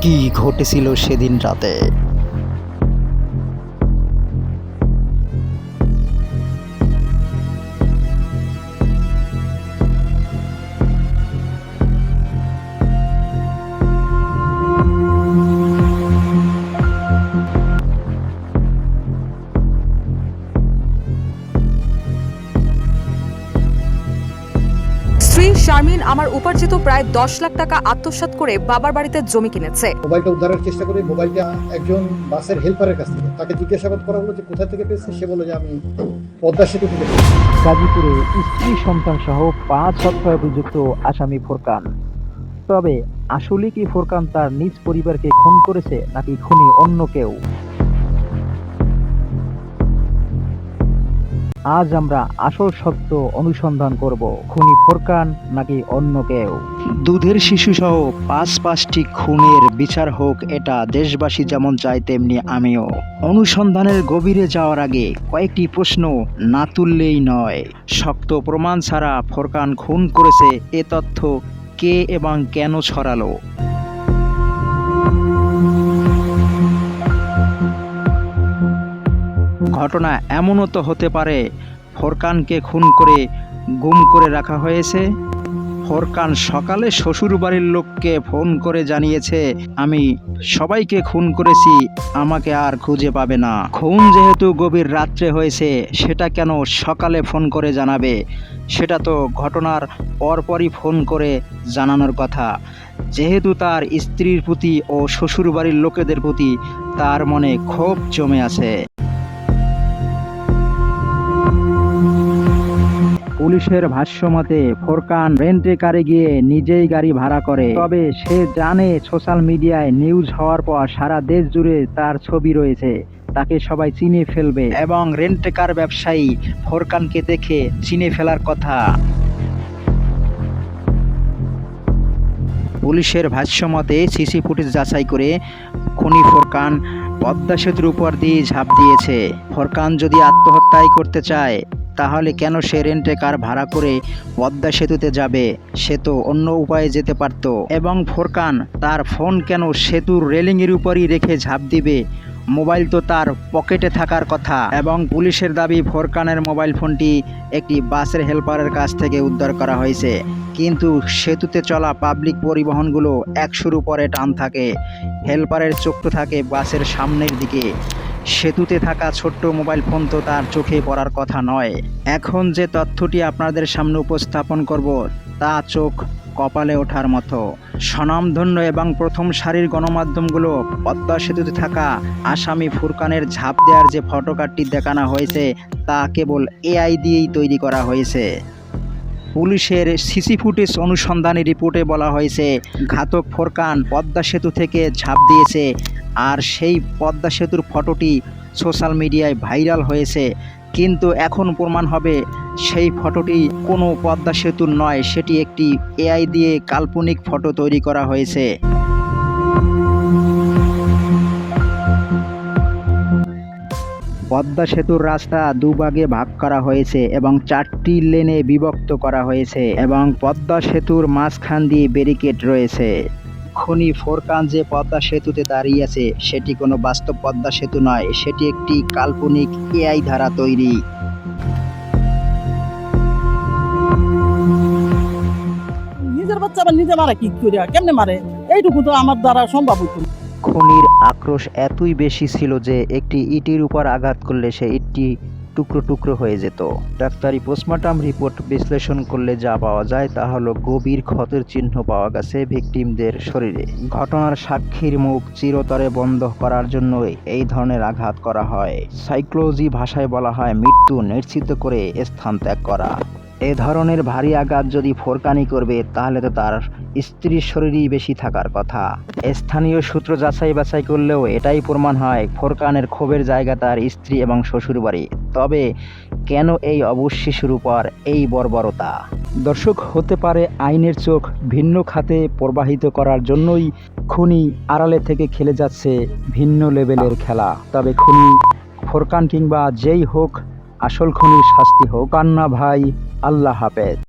কি ঘটেছিল সেদিন রাতে? স্ত্রী শারমিন আমার উপার্জিত প্রায় 10 লাখ টাকা আত্মসাৎ করে বাবার বাড়িতে জমি কিনেছে। মোবাইলটা উদ্ধারের চেষ্টা করে মোবাইলটা একজন বাসের হেল্পারের কাছ থেকে তাকে জিজ্ঞাসাবাদ করা হলো যে কোথা থেকে পেয়েছে। সে বলল যে আমি পদ্মা সেতু থেকে পেয়েছি। গাজীপুরে স্ত্রী সন্তান সহ 5 হত্যায় অভিযুক্ত আসামি ফোরকান। তবে আসলে কি ফোরকান তার নিজ পরিবারকে খুন করেছে নাকি খুনি অন্য কেউ? আজ আমরা আসল সত্য অনুসন্ধান করব। খুনি ফোরকান নাকি অন্য কেউ? দুধের শিশুসহ 5টি খুনের বিচার হোক, এটা দেশবাসী যেমন চায় তেমনি আমিও। অনুসন্ধানের গভীরে যাওয়ার আগে কয়েকটি প্রশ্ন না তুললেই নয়। শক্ত প্রমাণ ছাড়া ফোরকান খুন করেছে এ তথ্য কে এবং কেন ছড়ালো? ঘটনা এমনও তো হতে পারে ফোরকানকে খুন করে গুম করে রাখা হয়েছে। ফোরকান সকালে শ্বশুরবাড়ির লোককে ফোন করে জানিয়েছে, আমি সবাইকে খুন করেছি, আমাকে আর খুঁজে পাবে না। খুন যেহেতু গভীর রাত্রে হয়েছে, সেটা কেন সকালে ফোন করে জানাবে? সেটা তো ঘটনার পরপরই ফোন করে জানানোর কথা। যেহেতু তার স্ত্রীর প্রতি ও শ্বশুরবাড়ির লোকেদের প্রতি তার মনে ক্ষোভ জমে আছে। পুলিশের ভাষ্যমতে ফোরকান রেন্টে কারে গিয়ে নিজেই গাড়ি ভাড়া করে। তবে সে জানে সোশ্যাল মিডিয়ায় নিউজ হওয়ার পর সারা দেশ জুড়ে তার ছবি রয়েছে, তাকে সবাই চিনে ফেলবে এবং রেন্টে কার ব্যবসায়ী ফোরকানকে দেখে চিনে ফেলার কথা। পুলিশের ভাষ্যমতে সিসি ফুটেজ যাচাই করে খুনি ফোরকান পদ্মা সেতুর উপর দিয়ে ঝাঁপ দিয়েছে। ফোরকান যদি আত্মহত্যাই করতে চায় তাহলে কেন সে রেন্টে কার ভাড়া করে পদ্মা সেতুতে যাবে? সে তো অন্য উপায়ে যেতে পারত। এবং ফোরকান তার ফোন কেন সেতুর রেলিংয়ের উপরই রেখে ঝাঁপ দিবে? মোবাইল তো তার পকেটে থাকার কথা। এবং পুলিশের দাবি ফোরকানের মোবাইল ফোনটি একটি বাসের হেল্পারের কাছ থেকে উদ্ধার করা হয়েছে। কিন্তু সেতুতে চলা পাবলিক পরিবহনগুলো 100-র উপরে টান থাকে। হেল্পারের চোখ থাকে বাসের সামনের দিকে। সেতুতে থাকা ছোট্ট মোবাইল ফোন তো তার চোখে পড়ার কথা নয়। এখন যে তথ্যটি আপনাদের সামনে উপস্থাপন করব তা চোখ কপালে ওঠার মতো। স্বনামধন্য এবং প্রথম সারির গণমাধ্যমগুলো পদ্মা সেতুতে থাকা আসামি ফোরকানের ঝাঁপ দেওয়ার যে ফটোকার্ডটি দেখানো হয়েছে তা কেবল এআই দিয়েই তৈরি করা হয়েছে। পুলিশের সিসি ফুটেজ অনুসন্ধানী রিপোর্টে বলা হয়েছে, ঘাতক ফোরকান পদ্মা সেতু থেকে ঝাঁপ দিয়েছে। আর সেই পদ্মা সেতুর ফটোটি সোশ্যাল মিডিয়ায় ভাইরাল হয়েছে। কিন্তু এখন প্রমাণ হবে সেই ফটোটি কোনো পদ্মা সেতুর নয়, সেটি একটি এআই দিয়ে কাল্পনিক ফটো তৈরি করা হয়েছে। পদ্মা সেতুর রাস্তা দুভাগে ভাগ করা হয়েছে এবং 4টি লেনে বিভক্ত করা হয়েছে এবং পদ্মা সেতুর মাঝখান দিয়ে ব্যারিকেড রয়েছে। খুনি ফোরকান যে পদ্মা সেতুতে দাঁড়িয়ে আছে সেটি কোনো বাস্তব পদ্মা সেতু নয়, সেটি একটি কাল্পনিক এআই দ্বারা তৈরি। নিজের বাচ্চা আবার নিজে মারে, কি করে কেমনে মারে এইটুকু তো আমার দ্বারা সম্ভব হতো না। খুনির আক্রোশ এতই বেশি ছিল যে একটি ইটের উপর আঘাত করলে সে ইটটি টুকরো টুকরো হয়ে যেত। ডাক্তারি পোস্টমর্টম রিপোর্ট বিশ্লেষণ করলে যা পাওয়া যায় তা হলো গভীর ক্ষতের চিহ্ন পাওয়া গেছে ভিকটিমদের শরীরে। ঘটনার সাক্ষীর মুখ চিরতরে বন্ধ করার জন্যই এই ধরনের আঘাত করা হয়। সাইকোলজি ভাষায় বলা হয় মৃত্যু নিশ্চিত করে স্থান ত্যাগ করা। এ ধরনের ভারী আঘাত যদি ফোরকানই করবে তাহলে তো তার স্ত্রীর শরীরই বেশি থাকার কথা। স্থানীয় সূত্র যাচাই বাছাই করলেও এটাই প্রমাণ হয় ফোরকানের ক্ষোভের জায়গা তার স্ত্রী এবং শ্বশুরবাড়ি। তবে কেন এই অবুঝ শিশুর উপর এই বর্বরতা? দর্শক, হতে পারে আইনের চোখ ভিন্ন খাতে প্রবাহিত করার জন্যই খুনি আড়ালে থেকে খেলে যাচ্ছে ভিন্ন লেভেলের খেলা। তবে খুনি ফোরকান কিংবা যেই হোক, আসল খুনির শাস্তি হোক। কান্না ভাই, আল্লাহ হাফেজ।